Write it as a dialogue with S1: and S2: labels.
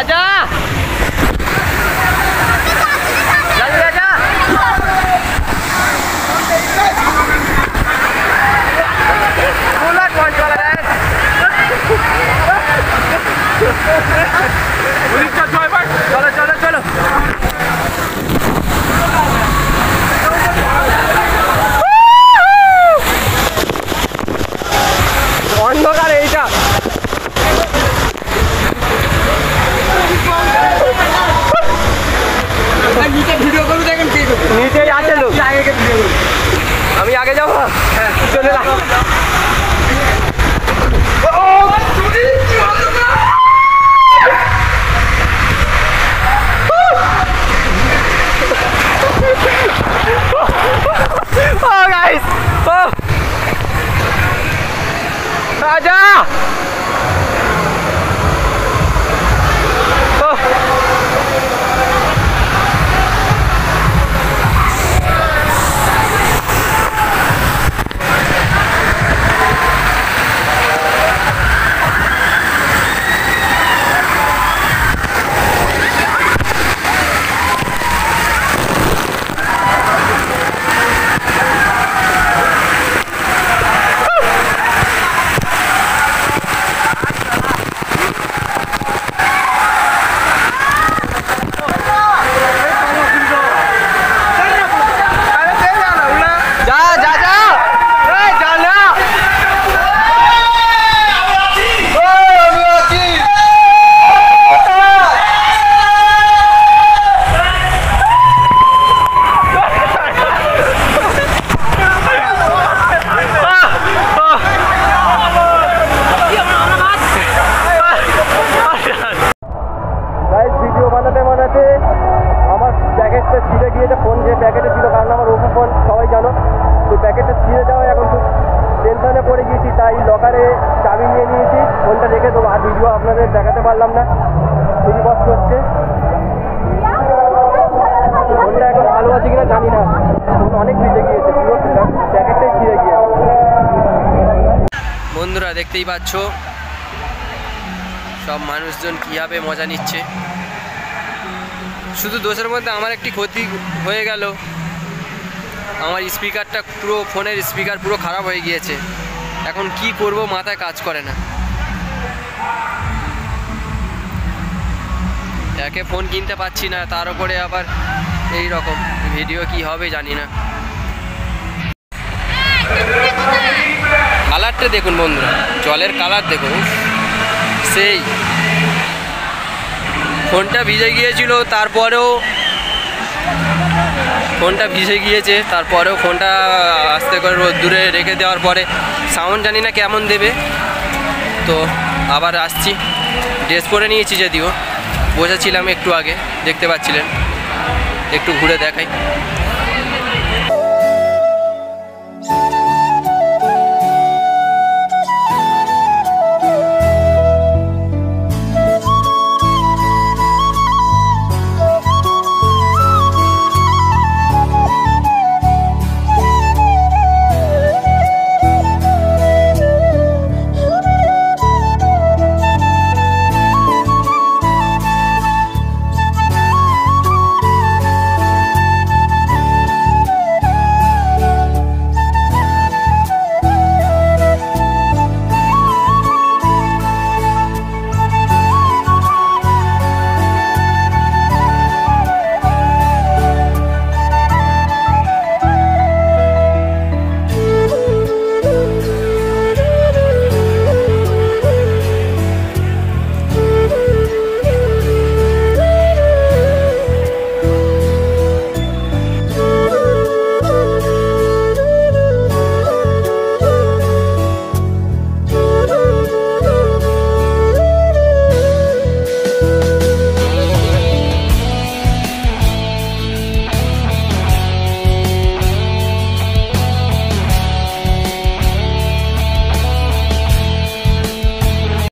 S1: आजा जल्दी आजा। बुलेट पॉइंट वाला है। चलो चलो चलो অন্ধকার এইটা নিচে ভিডিও করবো দেখেন নিচে আছে লোক আমি আগে যাবো চলে যা Oh guys! Oh! आजा দেখাতে পারলাম না খুবই কষ্ট হচ্ছে ফোনটা এখন ভালো আছে কিনা জানি না ফোন অনেক ভিজে গিয়েছে পুরো প্যাকেটটাই ছিঁড়ে গিয়েছে। বন্ধুরা দেখতেই পাচ্ছ সব মানুষজন কীভাবে মজা নিচ্ছে। শুধু দোষের মধ্যে আমার একটি ক্ষতি হয়ে গেল, আমার স্পিকারটা পুরো ফোনের স্পিকার পুরো খারাপ হয়ে গিয়েছে। এখন কি করব মাথায় কাজ করে না। একে ফোন কিনতে পারছি না, তার উপরে আবার এই রকম ভিডিও কি হবে জানি না। কালারটা দেখুন বন্ধুরা, জলের কালার দেখুন, সেই ফোনটা ভিজে গিয়েছিল তারপরেও ফোনটা ভিজে গিয়েছে, তারপরেও ফোনটা আস্তে করে রোদ্দুরে রেখে দেওয়ার পরে সাউন্ড জানি না কেমন দেবে। তো আবার আসছি, ড্রেস পরে নিয়েছি, যদিও বসেছিলাম একটু আগে, দেখতে পাচ্ছিলেন, একটু ঘুরে দেখাই।